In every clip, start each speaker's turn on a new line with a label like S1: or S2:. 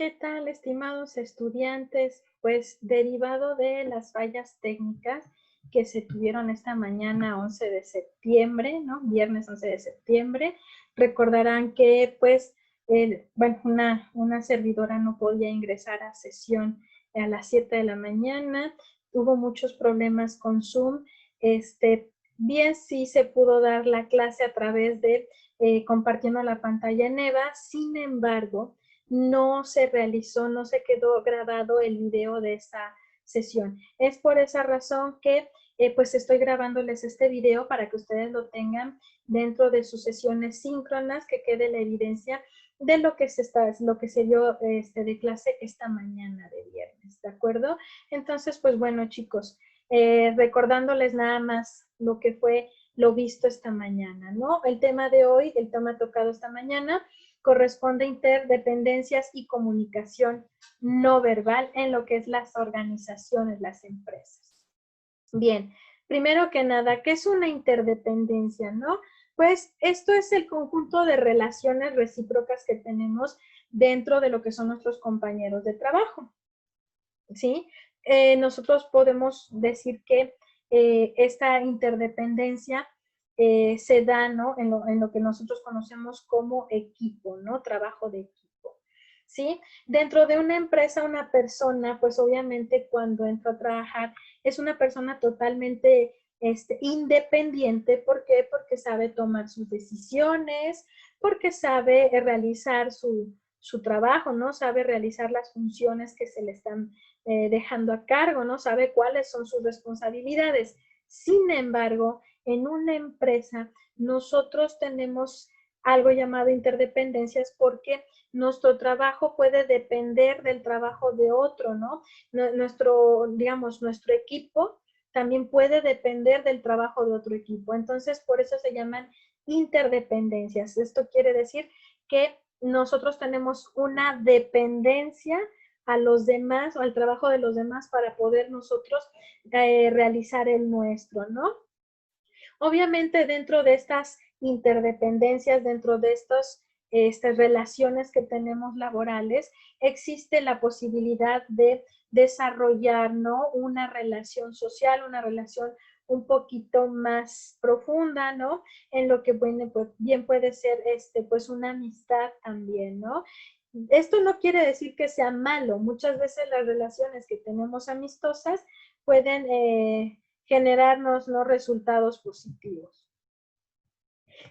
S1: ¿Qué tal, estimados estudiantes? Pues derivado de las fallas técnicas que se tuvieron esta mañana 11 de septiembre, ¿no? Viernes 11 de septiembre, recordarán que pues, bueno, una servidora no podía ingresar a sesión a las 7 de la mañana, hubo muchos problemas con Zoom, bien sí se pudo dar la clase a través de compartiendo la pantalla en EVA, sin embargo, no se realizó, no se quedó grabado el video de esta sesión. Es por esa razón que pues estoy grabándoles este video para que ustedes lo tengan dentro de sus sesiones síncronas, que quede la evidencia de lo que se dio de clase esta mañana de viernes, ¿de acuerdo? Entonces, pues bueno, chicos, recordándoles nada más lo que fue lo visto esta mañana, ¿no? El tema de hoy, el tema tocado esta mañana, corresponde a interdependencias y comunicación no verbal en lo que es las organizaciones, las empresas. Bien, primero que nada, ¿qué es una interdependencia, no? Pues esto es el conjunto de relaciones recíprocas que tenemos dentro de lo que son nuestros compañeros de trabajo, ¿sí? Nosotros podemos decir que esta interdependencia se da, ¿no? En lo que nosotros conocemos como equipo, ¿no? Trabajo de equipo, ¿sí? Dentro de una empresa, una persona, pues obviamente cuando entra a trabajar es una persona totalmente independiente. ¿Por qué? Porque sabe tomar sus decisiones, porque sabe realizar su trabajo, ¿no? Sabe realizar las funciones que se le están dejando a cargo, ¿no? Sabe cuáles son sus responsabilidades. Sin embargo, en una empresa nosotros tenemos algo llamado interdependencias porque nuestro trabajo puede depender del trabajo de otro, ¿no? Digamos, nuestro equipo también puede depender del trabajo de otro equipo. Entonces, por eso se llaman interdependencias. Esto quiere decir que nosotros tenemos una dependencia a los demás o al trabajo de los demás para poder nosotros realizar el nuestro, ¿no? Obviamente dentro de estas interdependencias, dentro de estas relaciones que tenemos laborales, existe la posibilidad de desarrollar, ¿no? Una relación social, una relación un poquito más profunda, ¿no? En lo que bueno, pues, bien puede ser pues una amistad también, ¿no? Esto no quiere decir que sea malo. Muchas veces las relaciones que tenemos amistosas pueden generarnos, ¿no?, resultados positivos.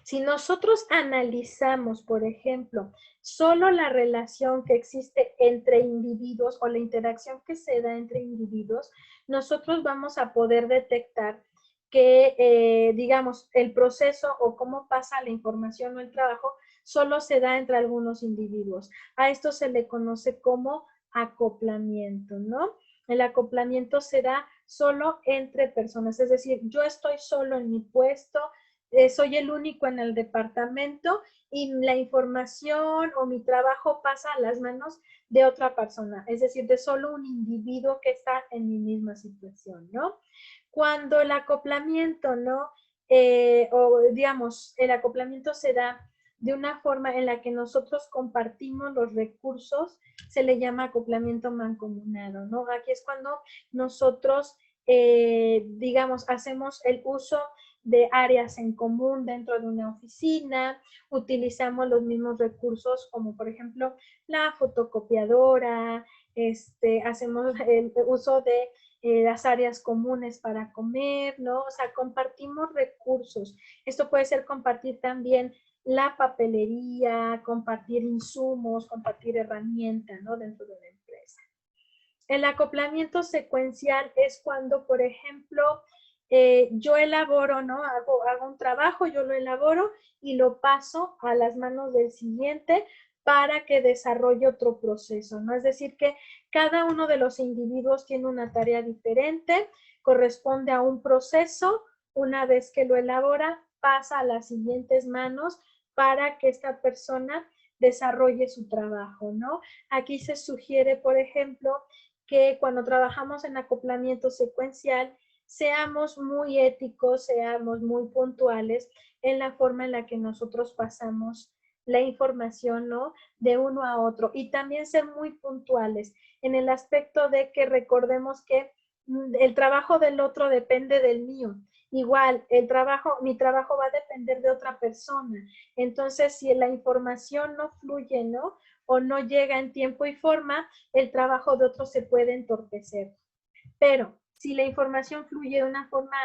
S1: Si nosotros analizamos, por ejemplo, solo la relación que existe entre individuos o la interacción que se da entre individuos, nosotros vamos a poder detectar que, digamos, el proceso o cómo pasa la información o el trabajo solo se da entre algunos individuos. A esto se le conoce como acoplamiento, ¿no? El acoplamiento se da solo entre personas, es decir, yo estoy solo en mi puesto, soy el único en el departamento y la información o mi trabajo pasa a las manos de otra persona, es decir, de solo un individuo que está en mi misma situación, ¿no? Cuando el acoplamiento, ¿no? O digamos, el acoplamiento se da de una forma en la que nosotros compartimos los recursos, se le llama acoplamiento mancomunado, ¿no? Aquí es cuando nosotros, digamos, hacemos el uso de áreas en común dentro de una oficina, utilizamos los mismos recursos como por ejemplo la fotocopiadora, hacemos el uso de las áreas comunes para comer, ¿no? O sea, compartimos recursos. Esto puede ser compartir también la papelería, compartir insumos, compartir herramientas, ¿no? Dentro de una empresa. El acoplamiento secuencial es cuando, por ejemplo, yo elaboro, ¿no? Hago un trabajo, yo lo elaboro y lo paso a las manos del siguiente para que desarrolle otro proceso, ¿no? Es decir, que cada uno de los individuos tiene una tarea diferente, corresponde a un proceso, una vez que lo elabora, pasa a las siguientes manos para que esta persona desarrolle su trabajo, ¿no? Aquí se sugiere, por ejemplo, que cuando trabajamos en acoplamiento secuencial, seamos muy éticos, seamos muy puntuales en la forma en la que nosotros pasamos la información, ¿no? De uno a otro y también ser muy puntuales en el aspecto de que recordemos que el trabajo del otro depende del mío. Igual, mi trabajo va a depender de otra persona. Entonces, si la información no fluye, ¿no? O no llega en tiempo y forma, el trabajo de otro se puede entorpecer. Pero si la información fluye de una forma,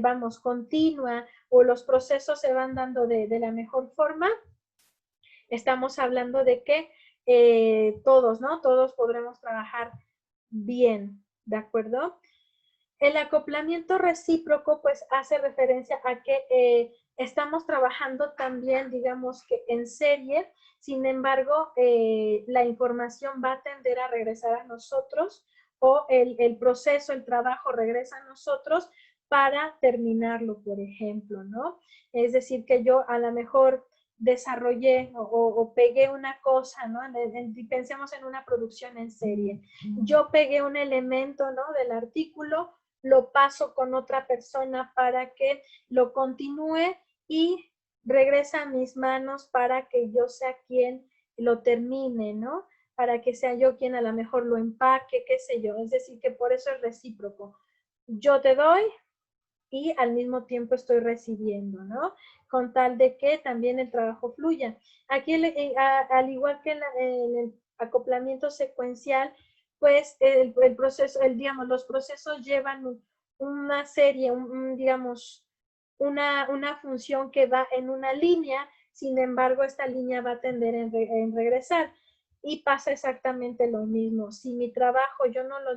S1: vamos, continua o los procesos se van dando de la mejor forma, estamos hablando de que todos, ¿no? Todos podremos trabajar bien, ¿de acuerdo? El acoplamiento recíproco, pues, hace referencia a que estamos trabajando también, digamos que en serie, sin embargo, la información va a tender a regresar a nosotros o el proceso, el trabajo regresa a nosotros para terminarlo, por ejemplo, ¿no? Es decir, que yo a lo mejor desarrollé o pegué una cosa, ¿no? Pensemos en una producción en serie. Yo pegué un elemento, ¿no? Del artículo, lo paso con otra persona para que lo continúe y regresa a mis manos para que yo sea quien lo termine, ¿no? Para que sea yo quien a lo mejor lo empaque, qué sé yo. Es decir, que por eso es recíproco. Yo te doy y al mismo tiempo estoy recibiendo, ¿no? Con tal de que también el trabajo fluya. Aquí, al igual que en el acoplamiento secuencial, pues el proceso, digamos, los procesos llevan una serie, digamos, una función que va en una línea, sin embargo, esta línea va a tender en regresar. Y pasa exactamente lo mismo. Si mi trabajo yo no lo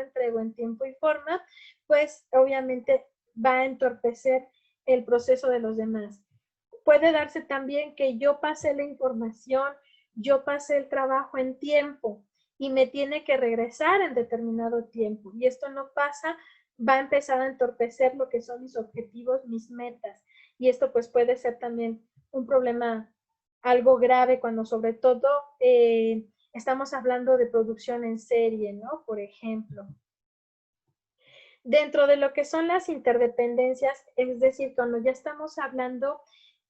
S1: entrego en tiempo y forma, pues obviamente va a entorpecer el proceso de los demás. Puede darse también que yo pase la información, yo pase el trabajo en tiempo y me tiene que regresar en determinado tiempo. Y esto no pasa, va a empezar a entorpecer lo que son mis objetivos, mis metas. Y esto pues puede ser también un problema algo grave cuando sobre todo estamos hablando de producción en serie, ¿no? Por ejemplo. Dentro de lo que son las interdependencias, es decir, cuando ya estamos hablando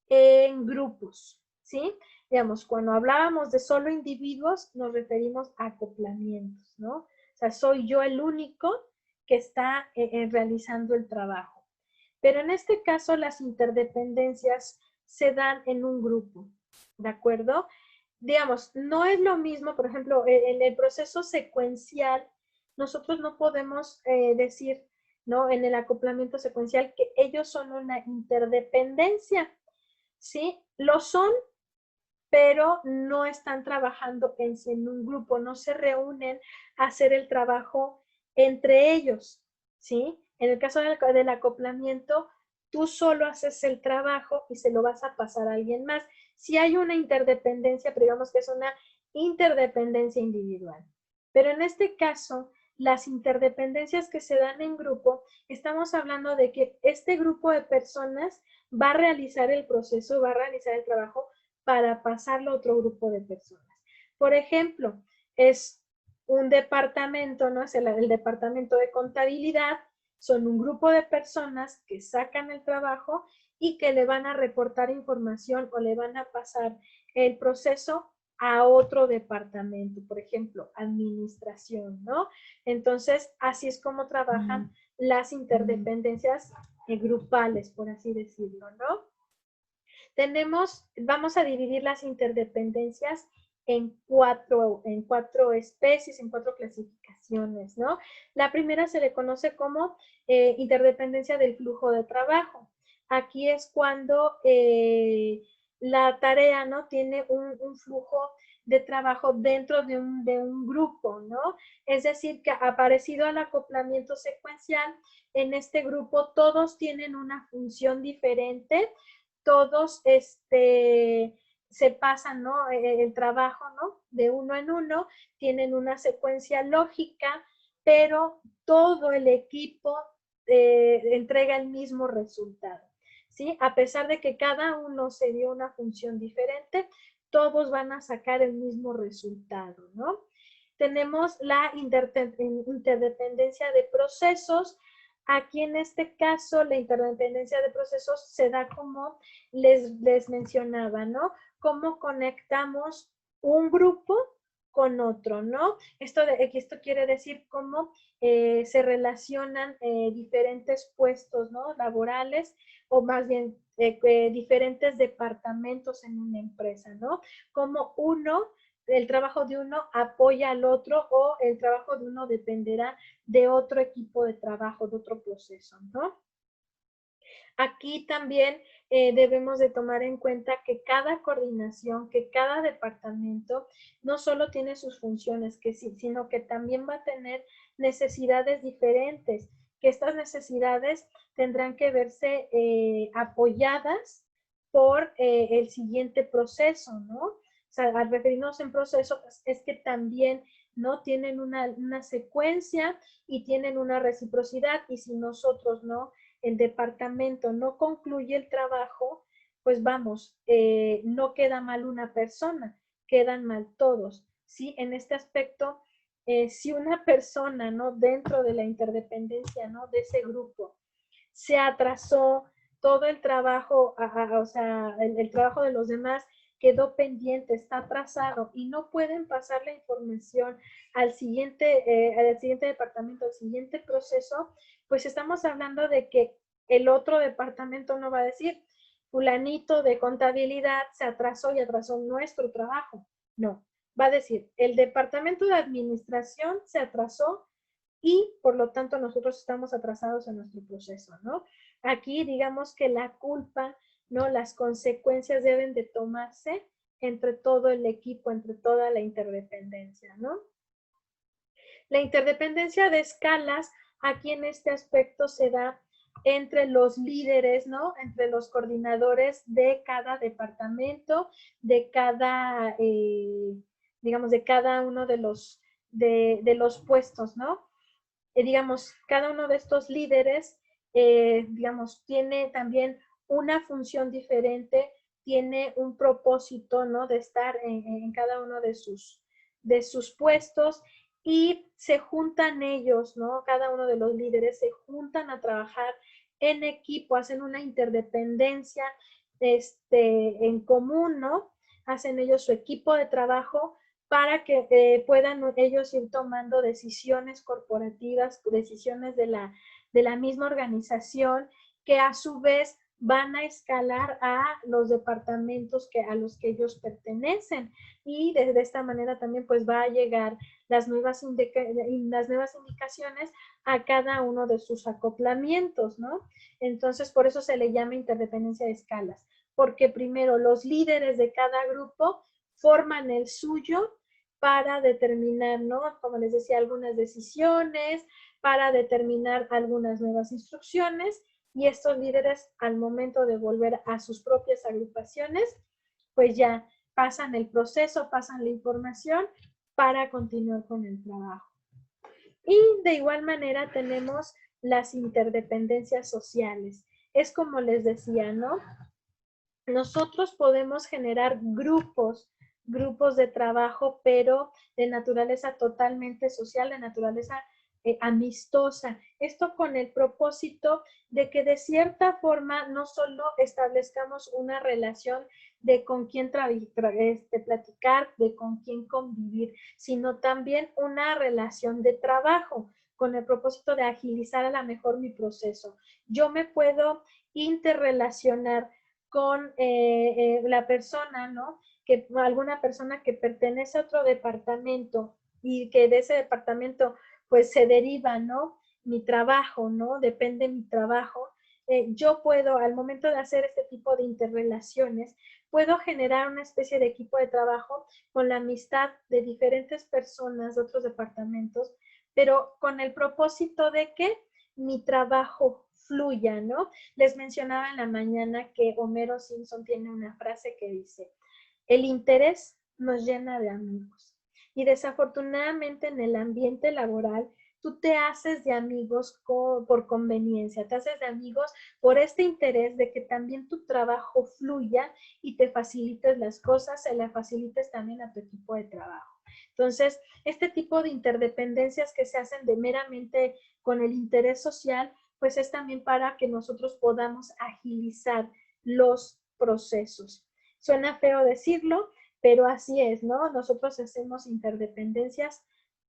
S1: en grupos, ¿sí? Digamos, cuando hablábamos de solo individuos, nos referimos a acoplamientos, ¿no? O sea, soy yo el único que está realizando el trabajo. Pero en este caso, las interdependencias se dan en un grupo, ¿de acuerdo? Digamos, no es lo mismo, por ejemplo, en el proceso secuencial, nosotros no podemos decir, ¿no? En el acoplamiento secuencial que ellos son una interdependencia, ¿sí? Lo son, pero no están trabajando en un grupo, no se reúnen a hacer el trabajo entre ellos, ¿sí? En el caso del acoplamiento, tú solo haces el trabajo y se lo vas a pasar a alguien más. Si hay una interdependencia, pero digamos que es una interdependencia individual. Pero en este caso, las interdependencias que se dan en grupo, estamos hablando de que este grupo de personas va a realizar el proceso, va a realizar el trabajo para pasarlo a otro grupo de personas. Por ejemplo, es un departamento, ¿no? Es el departamento de contabilidad, son un grupo de personas que sacan el trabajo y que le van a reportar información o le van a pasar el proceso a otro departamento, por ejemplo, administración, ¿no? Entonces, así es como trabajan las interdependencias grupales, por así decirlo, ¿no? Vamos a dividir las interdependencias en cuatro especies, en cuatro clasificaciones, ¿no? La primera se le conoce como interdependencia del flujo de trabajo. Aquí es cuando la tarea, ¿no? Tiene un flujo de trabajo dentro de un grupo, ¿no? Es decir, que parecido al acoplamiento secuencial, en este grupo todos tienen una función diferente, todos se pasan, ¿no? El trabajo, ¿no? De uno en uno, tienen una secuencia lógica, pero todo el equipo entrega el mismo resultado, ¿sí? A pesar de que cada uno se dio una función diferente, todos van a sacar el mismo resultado, ¿no? Tenemos la interdependencia de procesos. Aquí en este caso, la interdependencia de procesos se da como les mencionaba, ¿no? Cómo conectamos un grupo con otro, ¿no? Esto quiere decir cómo se relacionan diferentes puestos, ¿no? Laborales o más bien diferentes departamentos en una empresa, ¿no? Como el trabajo de uno apoya al otro o el trabajo de uno dependerá de otro equipo de trabajo, de otro proceso, ¿no? Aquí también debemos de tomar en cuenta que cada coordinación, que cada departamento no solo tiene sus funciones, sino que también va a tener necesidades diferentes, que estas necesidades tendrán que verse apoyadas por el siguiente proceso, ¿no? O sea, al referirnos en proceso, pues, es que también no tienen una secuencia y tienen una reciprocidad, y si nosotros no el departamento no concluye el trabajo, pues vamos, no queda mal una persona, quedan mal todos. ¿Sí? En este aspecto, si una persona, ¿no? Dentro de la interdependencia, ¿no? De ese grupo, se atrasó todo el trabajo, o sea, el trabajo de los demás quedó pendiente, está atrasado y no pueden pasar la información al siguiente departamento, al siguiente proceso, pues estamos hablando de que el otro departamento no va a decir, fulanito de contabilidad se atrasó y atrasó nuestro trabajo. No, va a decir, el departamento de administración se atrasó y por lo tanto nosotros estamos atrasados en nuestro proceso, ¿no? Aquí digamos que la culpa, ¿no? Las consecuencias deben de tomarse entre todo el equipo, entre toda la interdependencia, ¿no? La interdependencia de escalas, aquí en este aspecto se da entre los líderes, ¿no? Entre los coordinadores de cada departamento, de cada, digamos, de cada uno de los puestos, ¿no? Digamos, cada uno de estos líderes, digamos, tiene también una función diferente, tiene un propósito, ¿no? De estar en cada uno de sus puestos y se juntan ellos, ¿no? Cada uno de los líderes se juntan a trabajar en equipo, hacen una interdependencia en común, ¿no? Hacen ellos su equipo de trabajo para que puedan ellos ir tomando decisiones corporativas, decisiones de la misma organización, que a su vez van a escalar a los departamentos a los que ellos pertenecen, y de esta manera también pues va a llegar las nuevas indicaciones a cada uno de sus acoplamientos, ¿no? Entonces por eso se le llama interdependencia de escalas, porque primero los líderes de cada grupo forman el suyo para determinar, ¿no? Como les decía, algunas decisiones, para determinar algunas nuevas instrucciones, y estos líderes al momento de volver a sus propias agrupaciones, pues ya pasan el proceso, pasan la información para continuar con el trabajo. Y de igual manera tenemos las interdependencias sociales. Es como les decía, ¿no? Nosotros podemos generar grupos de trabajo, pero de naturaleza totalmente social, de naturaleza amistosa. Esto con el propósito de que de cierta forma no solo establezcamos una relación de con quién platicar, de con quién convivir, sino también una relación de trabajo con el propósito de agilizar a la mejor mi proceso. Yo me puedo interrelacionar con la persona, ¿no? Que alguna persona que pertenece a otro departamento y que de ese departamento pues se deriva, ¿no? Mi trabajo, ¿no? Depende mi trabajo. Yo puedo, al momento de hacer este tipo de interrelaciones, puedo generar una especie de equipo de trabajo con la amistad de diferentes personas de otros departamentos, pero con el propósito de que mi trabajo fluya, ¿no? Les mencionaba en la mañana que Homero Simpson tiene una frase que dice, el interés nos llena de amigos. Y desafortunadamente en el ambiente laboral, tú te haces de amigos por conveniencia, te haces de amigos por este interés de que también tu trabajo fluya y te facilites las cosas, se las facilites también a tu equipo de trabajo. Entonces, este tipo de interdependencias que se hacen de meramente con el interés social, pues es también para que nosotros podamos agilizar los procesos. Suena feo decirlo, pero así es, ¿no? Nosotros hacemos interdependencias,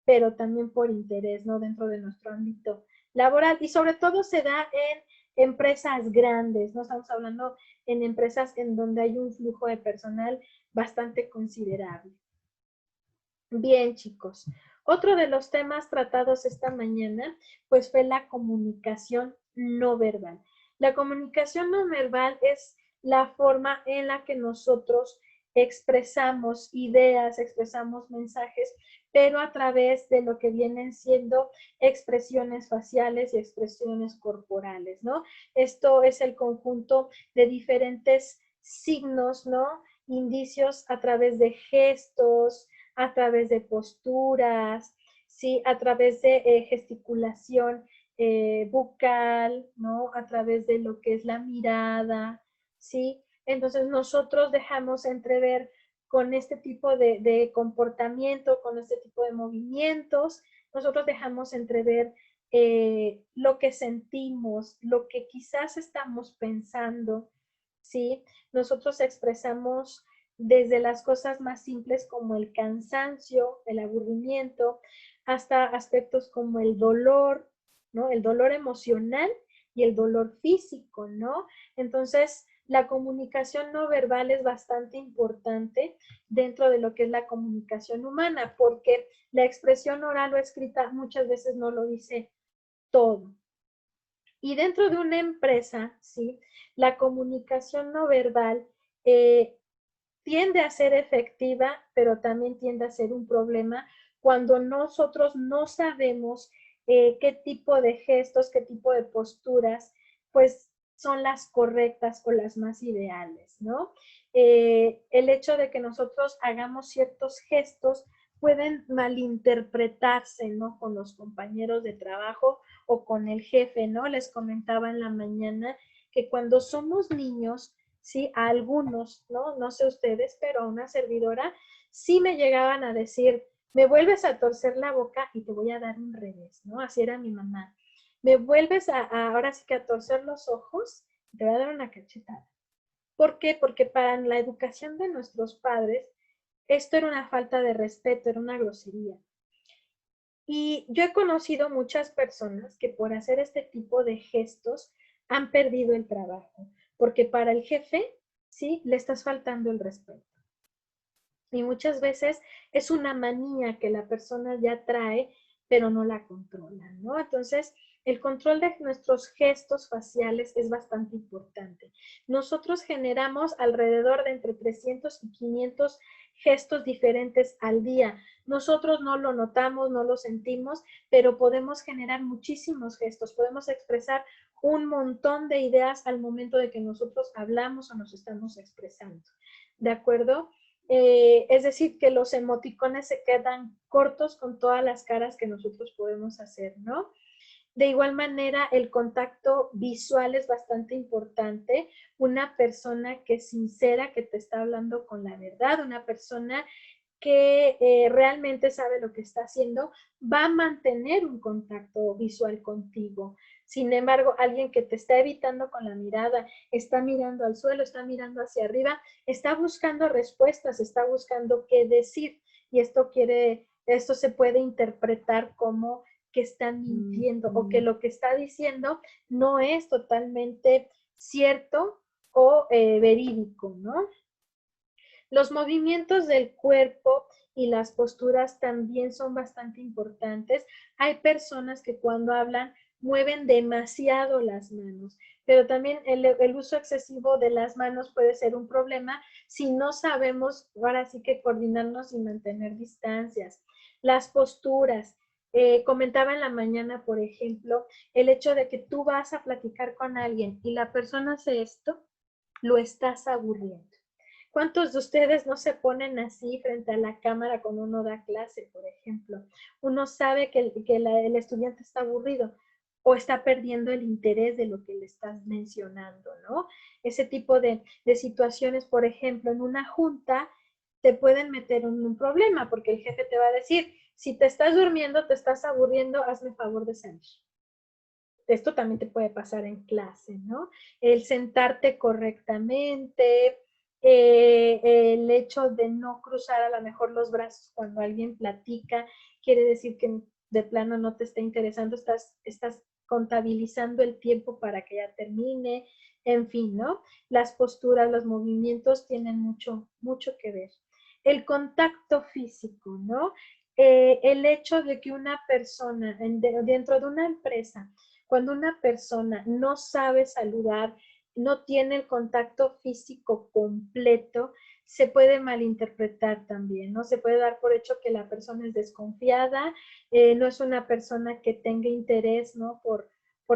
S1: pero también por interés, ¿no? Dentro de nuestro ámbito laboral y sobre todo se da en empresas grandes, no estamos hablando en empresas en donde hay un flujo de personal bastante considerable. Bien, chicos. Otro de los temas tratados esta mañana, pues fue la comunicación no verbal. La comunicación no verbal es la forma en la que nosotros expresamos ideas, expresamos mensajes, pero a través de lo que vienen siendo expresiones faciales y expresiones corporales, ¿no? Esto es el conjunto de diferentes signos, ¿no? Indicios a través de gestos, a través de posturas, ¿sí? A través de gesticulación bucal, ¿no? A través de lo que es la mirada, ¿sí? Entonces nosotros dejamos entrever con este tipo de comportamiento, con este tipo de movimientos, nosotros dejamos entrever lo que sentimos, lo que quizás estamos pensando, ¿sí? Nosotros expresamos desde las cosas más simples como el cansancio, el aburrimiento, hasta aspectos como el dolor, ¿no? El dolor emocional y el dolor físico, ¿no? Entonces, la comunicación no verbal es bastante importante dentro de lo que es la comunicación humana, porque la expresión oral o escrita muchas veces no lo dice todo. Y dentro de una empresa, ¿sí? La comunicación no verbal tiende a ser efectiva, pero también tiende a ser un problema cuando nosotros no sabemos qué tipo de gestos, qué tipo de posturas, pues son las correctas o las más ideales, ¿no? El hecho de que nosotros hagamos ciertos gestos pueden malinterpretarse, ¿no? Con los compañeros de trabajo o con el jefe, ¿no? Les comentaba en la mañana que cuando somos niños, sí, a algunos, ¿no? No sé ustedes, pero a una servidora sí me llegaban a decir, me vuelves a torcer la boca y te voy a dar un revés, ¿no? Así era mi mamá. Me vuelves ahora sí que a torcer los ojos y te voy a dar una cachetada. ¿Por qué? Porque para la educación de nuestros padres, esto era una falta de respeto, era una grosería. Y yo he conocido muchas personas que por hacer este tipo de gestos han perdido el trabajo, porque para el jefe, sí, le estás faltando el respeto. Y muchas veces es una manía que la persona ya trae, pero no la controla, ¿no? Entonces, el control de nuestros gestos faciales es bastante importante. Nosotros generamos alrededor de entre 300 y 500 gestos diferentes al día. Nosotros no lo notamos, no lo sentimos, pero podemos generar muchísimos gestos, podemos expresar un montón de ideas al momento de que nosotros hablamos o nos estamos expresando. ¿De acuerdo? Es decir, que los emoticones se quedan cortos con todas las caras que nosotros podemos hacer, ¿no? De igual manera, el contacto visual es bastante importante. Una persona que es sincera, que te está hablando con la verdad, una persona que realmente sabe lo que está haciendo, va a mantener un contacto visual contigo. Sin embargo, alguien que te está evitando con la mirada, está mirando al suelo, está mirando hacia arriba, está buscando respuestas, está buscando qué decir. Y esto se puede interpretar como que están mintiendo o que lo que está diciendo no es totalmente cierto o verídico, ¿no? Los movimientos del cuerpo y las posturas también son bastante importantes. Hay personas que cuando hablan mueven demasiado las manos, pero también el uso excesivo de las manos puede ser un problema si no sabemos ahora sí que coordinarnos y mantener distancias. Las posturas. Comentaba en la mañana, por ejemplo, el hecho de que tú vas a platicar con alguien y la persona hace esto, lo estás aburriendo. ¿Cuántos de ustedes no se ponen así frente a la cámara cuando uno da clase, por ejemplo? Uno sabe que el estudiante está aburrido o está perdiendo el interés de lo que le estás mencionando, ¿no? Ese tipo de situaciones, por ejemplo, en una junta te pueden meter en un problema porque el jefe te va a decir, si te estás durmiendo, te estás aburriendo, hazme favor de salir. esto también te puede pasar en clase, ¿no? El sentarte correctamente, el hecho de no cruzar a lo mejor los brazos cuando alguien platica, quiere decir que de plano no te está interesando, estás contabilizando el tiempo para que ya termine, en fin, ¿no? Las posturas, los movimientos tienen mucho, mucho que ver. El contacto físico, ¿no? El hecho de que una persona dentro de una empresa, cuando una persona no sabe saludar, no tiene el contacto físico completo, se puede malinterpretar también, ¿no? Se puede dar por hecho que la persona es desconfiada, no es una persona que tenga interés, ¿no? Por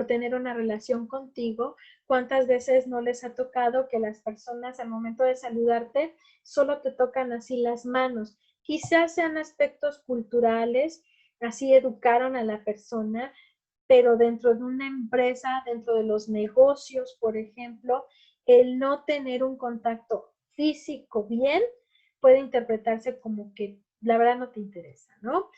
S1: tener una relación contigo. ¿Cuántas veces no les ha tocado que las personas al momento de saludarte solo te tocan así las manos? Quizás sean aspectos culturales, así educaron a la persona, pero dentro de una empresa, dentro de los negocios, por ejemplo, el no tener un contacto físico bien puede interpretarse como que la verdad no te interesa, ¿no?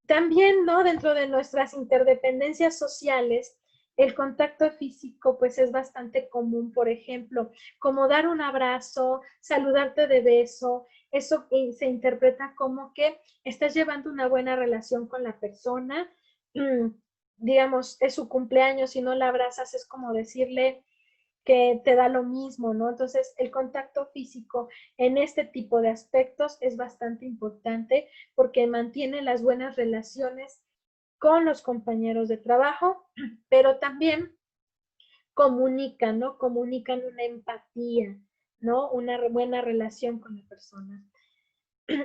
S1: También, ¿no? Dentro de nuestras interdependencias sociales, el contacto físico pues es bastante común, por ejemplo, como dar un abrazo, saludarte de beso, eso se interpreta como que estás llevando una buena relación con la persona, digamos, es su cumpleaños, si no la abrazas es como decirle que te da lo mismo, ¿no? Entonces, el contacto físico en este tipo de aspectos es bastante importante porque mantiene las buenas relaciones con los compañeros de trabajo, pero también comunican, ¿no? Comunican una empatía, ¿no? Una buena relación con la persona.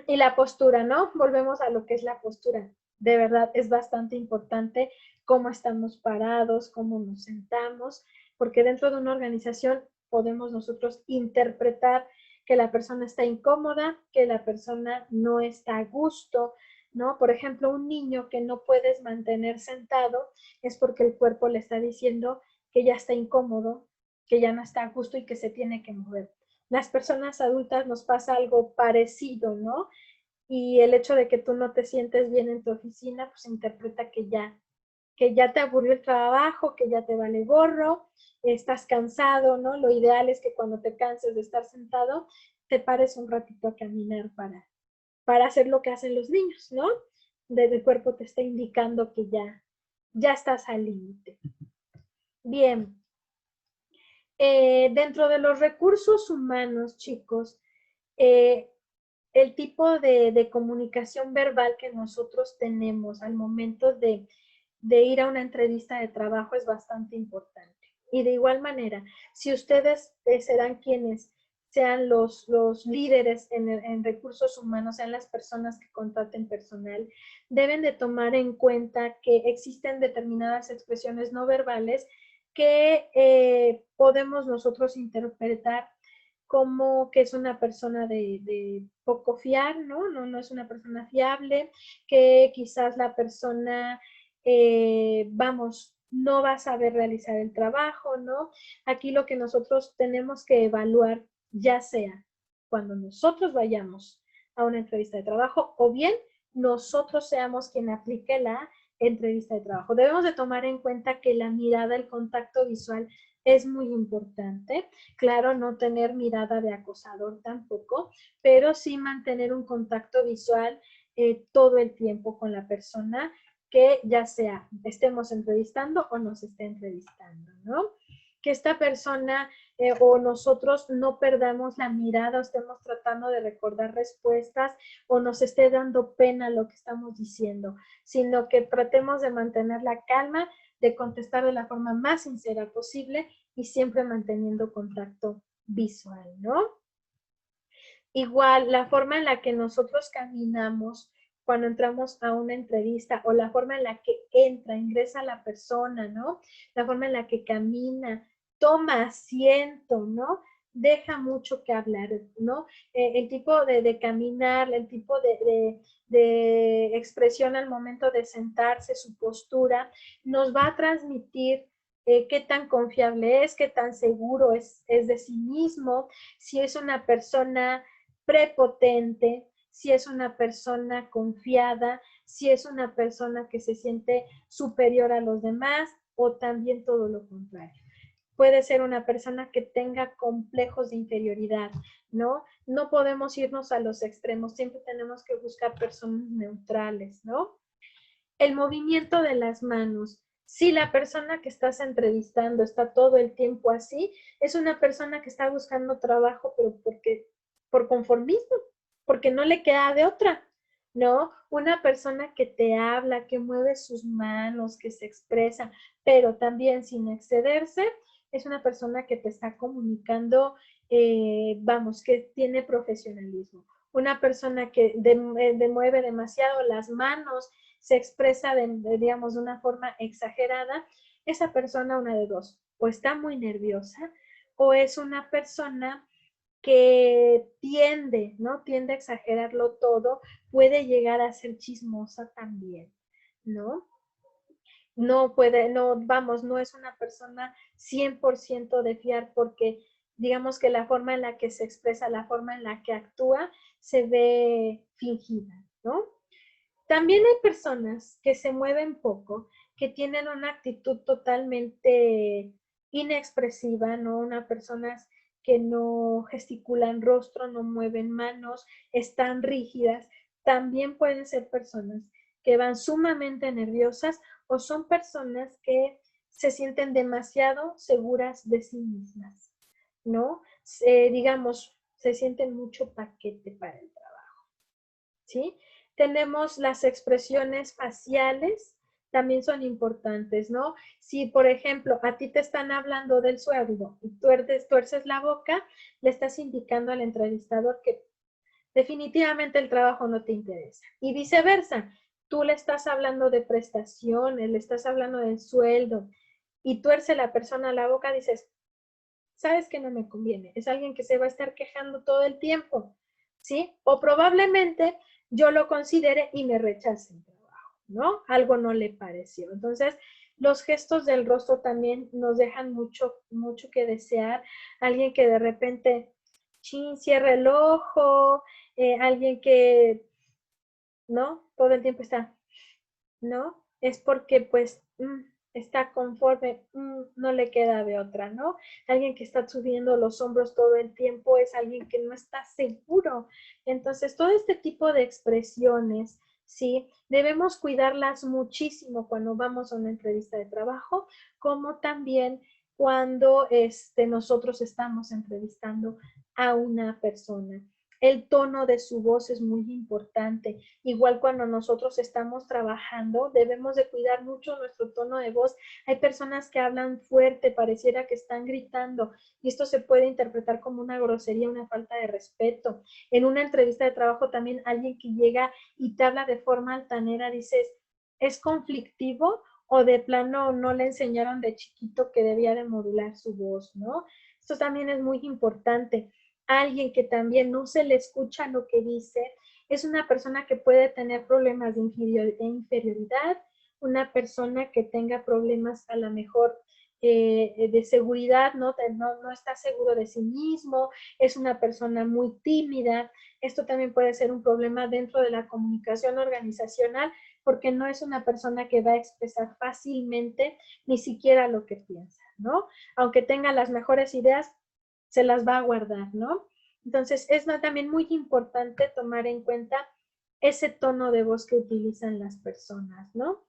S1: Y la postura, ¿no? Volvemos a lo que es la postura. De verdad, es bastante importante cómo estamos parados, cómo nos sentamos, porque dentro de una organización podemos nosotros interpretar que la persona está incómoda, que la persona no está a gusto, ¿no? Por ejemplo, un niño que no puedes mantener sentado es porque el cuerpo le está diciendo que ya está incómodo, que ya no está a gusto y que se tiene que mover. Las personas adultas nos pasa algo parecido, ¿no? Y el hecho de que tú no te sientes bien en tu oficina, pues interpreta que ya te aburrió el trabajo, que ya te vale gorro, estás cansado, ¿no? Lo ideal es que cuando te canses de estar sentado, te pares un ratito a caminar para hacer lo que hacen los niños, ¿no? Desde el cuerpo te está indicando que ya estás al límite. Bien, dentro de los recursos humanos, chicos, eh, el tipo de comunicación verbal que nosotros tenemos al momento de ir a una entrevista de trabajo es bastante importante. Y de igual manera, si ustedes serán quienes sean los líderes en recursos humanos, sean las personas que contraten personal, deben de tomar en cuenta que existen determinadas expresiones no verbales que podemos nosotros interpretar como que es una persona de poco fiar, ¿no? No es una persona fiable, que quizás la persona, vamos, no va a saber realizar el trabajo, ¿no? Aquí lo que nosotros tenemos que evaluar, ya sea cuando nosotros vayamos a una entrevista de trabajo o bien nosotros seamos quien aplique la entrevista de trabajo. Debemos de tomar en cuenta que la mirada, el contacto visual es muy importante. Claro, no tener mirada de acosador tampoco, pero sí mantener un contacto visual todo el tiempo con la persona que ya sea estemos entrevistando o nos esté entrevistando, ¿no? Que esta persona o nosotros no perdamos la mirada o estemos tratando de recordar respuestas o nos esté dando pena lo que estamos diciendo, sino que tratemos de mantener la calma, de contestar de la forma más sincera posible y siempre manteniendo contacto visual, ¿no? Igual, la forma en la que nosotros caminamos cuando entramos a una entrevista o la forma en la que ingresa la persona, ¿no? La forma en la que camina, toma asiento, ¿no? Deja mucho que hablar, ¿no? El tipo de caminar, el tipo de expresión al momento de sentarse, su postura, nos va a transmitir qué tan confiable es, qué tan seguro es de sí mismo, si es una persona prepotente, si es una persona confiada, si es una persona que se siente superior a los demás, o también todo lo contrario. Puede ser una persona que tenga complejos de inferioridad, ¿no? No podemos irnos a los extremos, siempre tenemos que buscar personas neutrales, ¿no? El movimiento de las manos. Si la persona que estás entrevistando está todo el tiempo así, es una persona que está buscando trabajo, pero por conformismo, porque no le queda de otra, ¿no? Una persona que te habla, que mueve sus manos, que se expresa, pero también sin excederse, es una persona que te está comunicando, vamos, que tiene profesionalismo. Una persona que mueve demasiado las manos, se expresa, digamos, de una forma exagerada, esa persona, una de dos, o está muy nerviosa, o es una persona que tiende, ¿no? Tiende a exagerarlo todo, puede llegar a ser chismosa también, ¿no? No puede, no, vamos, no es una persona 100% de fiar porque digamos que la forma en la que se expresa, la forma en la que actúa, se ve fingida, ¿no? También hay personas que se mueven poco, que tienen una actitud totalmente inexpresiva, ¿no? Una personas que no gesticulan rostro, no mueven manos, están rígidas. También pueden ser personas que van sumamente nerviosas o son personas que se sienten demasiado seguras de sí mismas, ¿no? Digamos, se sienten mucho paquete para el trabajo, ¿sí? Tenemos las expresiones faciales, también son importantes, ¿no? Si, por ejemplo, a ti te están hablando del sueldo y tuerces la boca, le estás indicando al entrevistador que definitivamente el trabajo no te interesa. Y viceversa, tú le estás hablando de prestaciones, le estás hablando del sueldo y tuerce la persona la boca, dices, sabes que no me conviene, es alguien que se va a estar quejando todo el tiempo, ¿sí? O probablemente yo lo considere y me rechace el trabajo, ¿no? Algo no le pareció. Entonces, los gestos del rostro también nos dejan mucho, mucho que desear. Alguien que de repente, cierra el ojo, alguien que, ¿no? Todo el tiempo está, ¿no? Es porque pues está conforme, no le queda de otra, ¿no? Alguien que está subiendo los hombros todo el tiempo es alguien que no está seguro. Entonces, todo este tipo de expresiones, ¿sí? Debemos cuidarlas muchísimo cuando vamos a una entrevista de trabajo, como también cuando nosotros estamos entrevistando a una persona. El tono de su voz es muy importante. Igual cuando nosotros estamos trabajando, debemos de cuidar mucho nuestro tono de voz. Hay personas que hablan fuerte, pareciera que están gritando, y esto se puede interpretar como una grosería, una falta de respeto. En una entrevista de trabajo también alguien que llega y te habla de forma altanera, dices, ¿es conflictivo o de plano no le enseñaron de chiquito que debía de modular su voz, ¿no? Esto también es muy importante. Alguien que también no se le escucha lo que dice, es una persona que puede tener problemas de inferioridad, una persona que tenga problemas a lo mejor de seguridad, ¿no? No está seguro de sí mismo, es una persona muy tímida. Esto también puede ser un problema dentro de la comunicación organizacional porque no es una persona que va a expresar fácilmente ni siquiera lo que piensa, ¿no? Aunque tenga las mejores ideas, se las va a guardar, ¿no? Entonces, es también muy importante tomar en cuenta ese tono de voz que utilizan las personas, ¿no?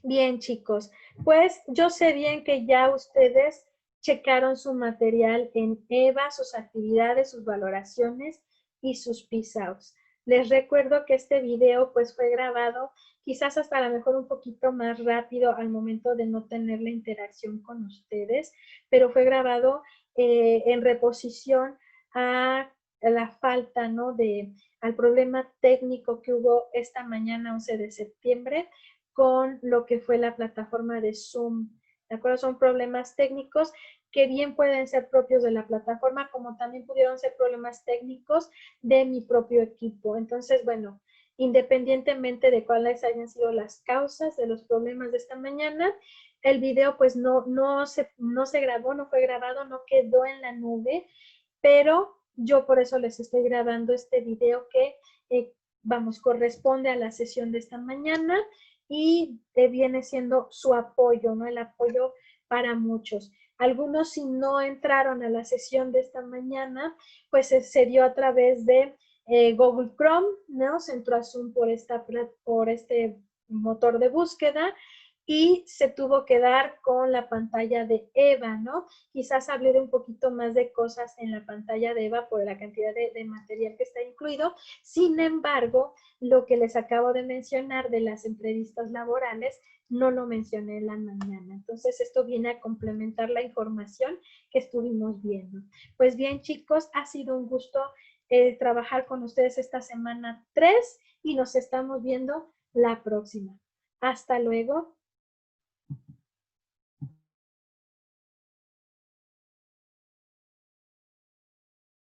S1: Bien, chicos, pues yo sé bien que ya ustedes checaron su material en EVA, sus actividades, sus valoraciones y sus PISAUS. Les recuerdo que este video pues fue grabado quizás hasta a lo mejor un poquito más rápido al momento de no tener la interacción con ustedes, pero fue grabado en reposición a la falta, ¿no? Al problema técnico que hubo esta mañana 11 de septiembre con lo que fue la plataforma de Zoom. ¿De acuerdo? Son problemas técnicos que bien pueden ser propios de la plataforma, como también pudieron ser problemas técnicos de mi propio equipo. Entonces, bueno, independientemente de cuáles hayan sido las causas de los problemas de esta mañana, el video pues no se grabó, no fue grabado, no quedó en la nube, pero yo por eso les estoy grabando este video que, vamos, corresponde a la sesión de esta mañana y viene siendo su apoyo, ¿no? El apoyo para muchos. Algunos, si no entraron a la sesión de esta mañana, pues se dio a través de Google Chrome, ¿no? Se entró a Zoom por este motor de búsqueda y se tuvo que dar con la pantalla de Eva, ¿no? Quizás hablé de un poquito más de cosas en la pantalla de Eva por la cantidad de material que está incluido. Sin embargo, lo que les acabo de mencionar de las entrevistas laborales, no lo mencioné en la mañana. Entonces, esto viene a complementar la información que estuvimos viendo. Pues bien, chicos, ha sido un gusto trabajar con ustedes esta semana 3 y nos estamos viendo la próxima. Hasta luego.